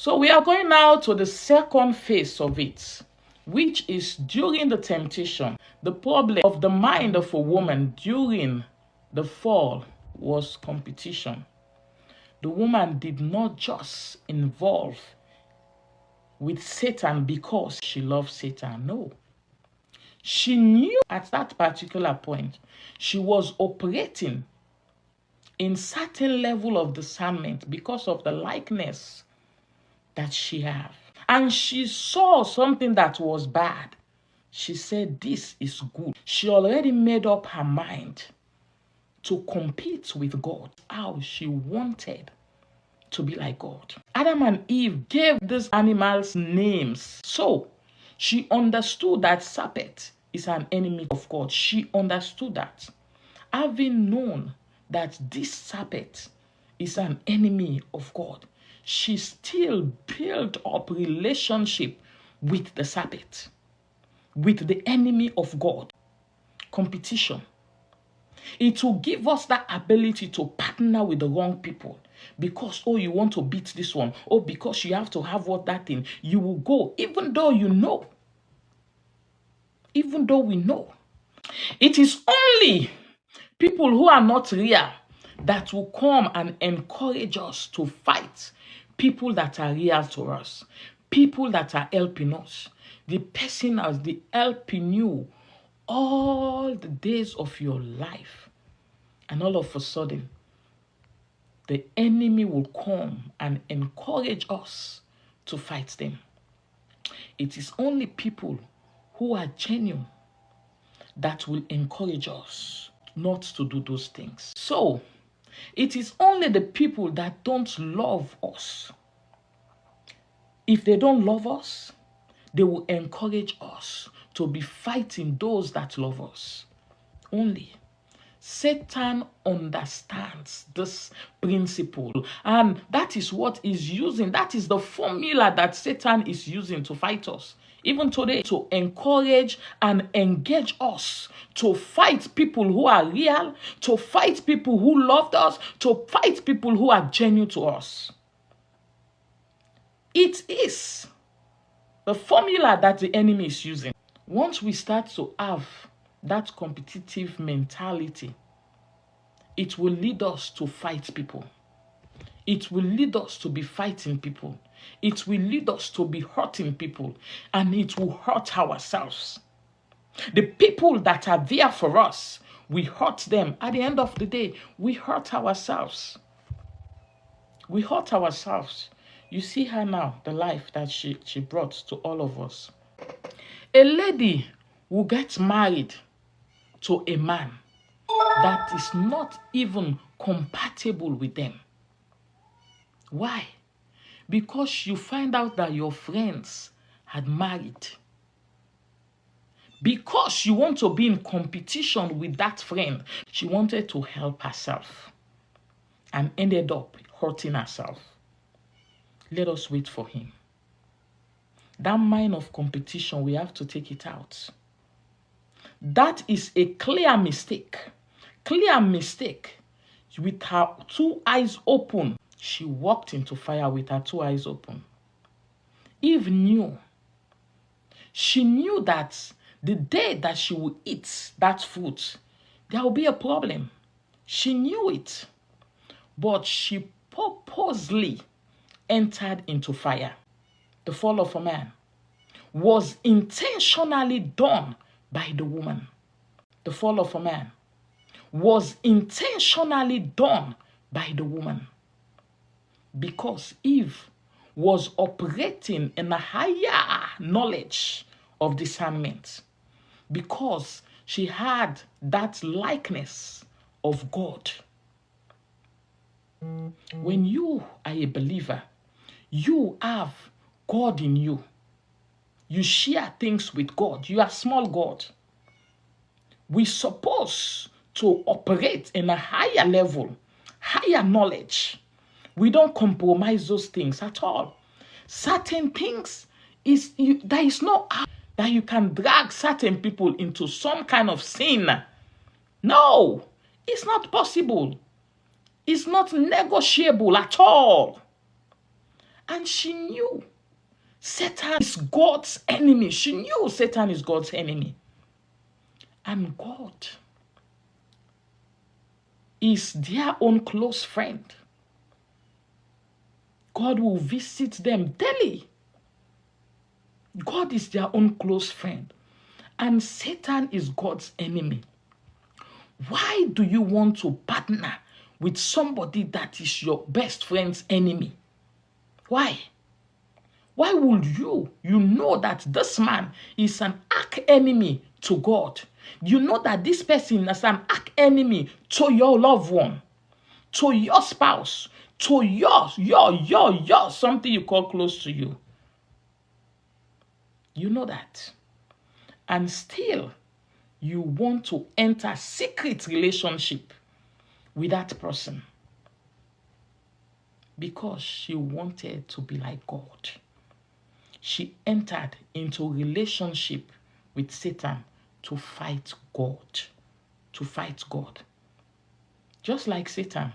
So we are going now to the second phase of it, which is during the temptation. The problem of the mind of a woman during the fall was competition. The woman did not just involve with Satan because she loved Satan. No. She knew at that particular point she was operating in certain level of discernment because of the likeness that she had. And she saw something that was bad. She said, this is good. She already made up her mind to compete with God, how she wanted to be like God. Adam and Eve gave these animals names. So she understood that serpent is an enemy of God. She understood that. Having known that this serpent is an enemy of God, she still built up relationship with the serpent, with the enemy of God. Competition. It will give us that ability to partner with the wrong people. Because, oh, you want to beat this one. Oh, because you have to have what that thing. You will go, even though you know. Even though we know. It is only people who are not real that will come and encourage us to fight. People that are real to us. People that are helping us. The person has been helping you all the days of your life. And all of a sudden, the enemy will come and encourage us to fight them. It is only people who are genuine that will encourage us not to do those things. So, it is only the people that don't love us. If they don't love us, they will encourage us to be fighting those that love us. Only. Satan understands this principle, and that is what he's using. That is the formula that Satan is using to fight us. Even today, to encourage and engage us to fight people who are real, to fight people who loved us, to fight people who are genuine to us. It is the formula that the enemy is using. Once we start to have that competitive mentality, it will lead us to fight people. It will lead us to be fighting people. It will lead us to be hurting people. And it will hurt ourselves. The people that are there for us, we hurt them. At the end of the day, we hurt ourselves. We hurt ourselves. You see her now, the life that she brought to all of us. A lady will get married to a man that is not even compatible with them. Why? Because you find out that your friends had married. Because you want to be in competition with that friend, she wanted to help herself and ended up hurting herself. Let us wait for him. That mind of competition, we have to take it out. That is a clear mistake. Clear mistake. With her two eyes open, she walked into fire with her two eyes open. Eve knew. She knew that the day that she would eat that fruit, there will be a problem. She knew it. But she purposely entered into fire. The fall of a man was intentionally done by the woman. The fall of a man was intentionally done by the woman. Because Eve was operating in a higher knowledge of discernment. Because she had that likeness of God. When you are a believer, you have God in you. You share things with God. You are small God. We're supposed to operate in a higher level, higher knowledge. We don't compromise those things at all. Certain things, there is no how that you can drag certain people into some kind of sin. No, it's not possible. It's not negotiable at all. And she knew Satan is God's enemy. She knew Satan is God's enemy. And God is their own close friend. God will visit them daily. God is their own close friend. And Satan is God's enemy. Why do you want to partner with somebody that is your best friend's enemy? Why? Why would you? You know that this man is an arch enemy to God. You know that this person is an arch enemy to your loved one, to your spouse, to your something you call close to you. You know that. And still, you want to enter secret relationship with that person because she wanted to be like God. She entered into relationship with Satan to fight God. To fight God. Just like Satan.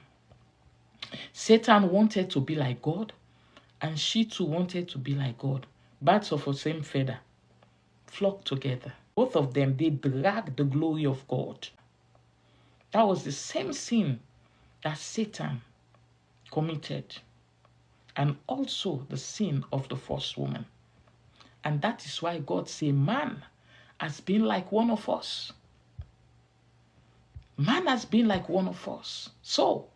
Satan wanted to be like God, and she too wanted to be like God. Birds of the same feather flock together. Both of them, they drag the glory of God. That was the same sin that Satan committed, and also the sin of the first woman. And that is why God said, man has been like one of us. Man has been like one of us. So,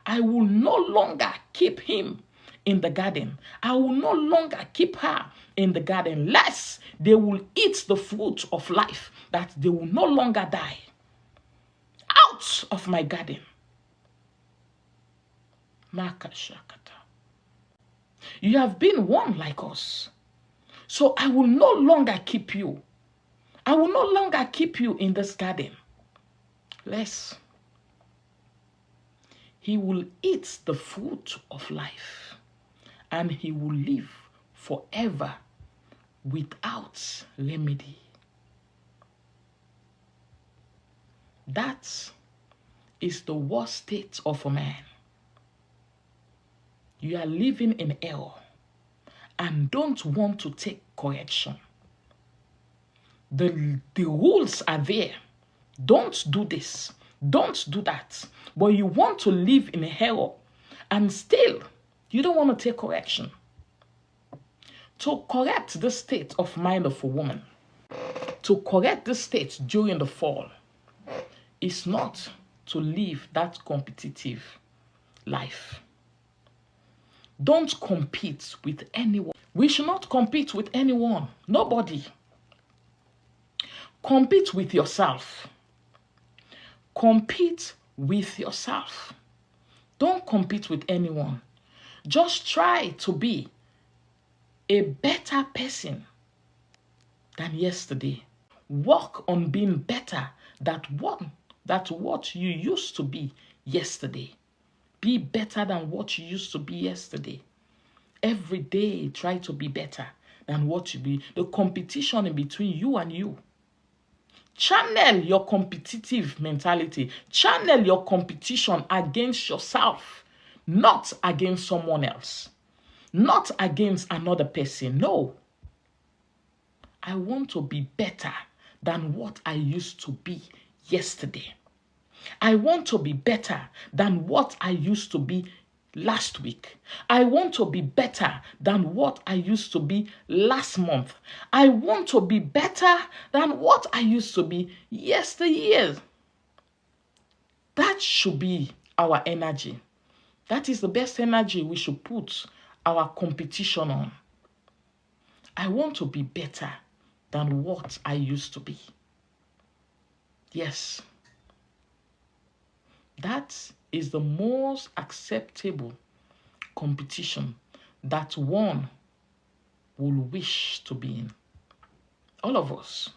I will no longer keep him in the garden. I will no longer keep her in the garden, lest they will eat the fruit of life, that they will no longer die. Out of my garden. You have been one like us. So I will no longer keep you. I will no longer keep you in this garden. Lest he will eat the fruit of life, and he will live forever without remedy. That is the worst state of a man. You are living in error and don't want to take correction. The rules are there. Don't do this. Don't do that. But you want to live in error and still you don't want to take correction. To correct the state of mind of a woman, to correct the state during the fall, is not to live that competitive life. Don't compete with anyone. We should not compete with anyone. Nobody. Compete with yourself. Compete with yourself. Don't compete with anyone. Just try to be a better person than yesterday. Work on being better than what you used to be yesterday. Be better than what you used to be yesterday. Every day, try to be better than what you be. The competition in between you and you. Channel your competitive mentality. Channel your competition against yourself, not against someone else. Not against another person. No. I want to be better than what I used to be yesterday. I want to be better than what I used to be last week. I want to be better than what I used to be last month. I want to be better than what I used to be yesteryear. That should be our energy. That is the best energy we should put our competition on. I want to be better than what I used to be. Yes. That is the most acceptable competition that one will wish to be in. All of us.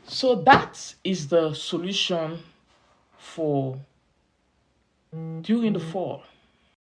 So that is the solution for during the fall.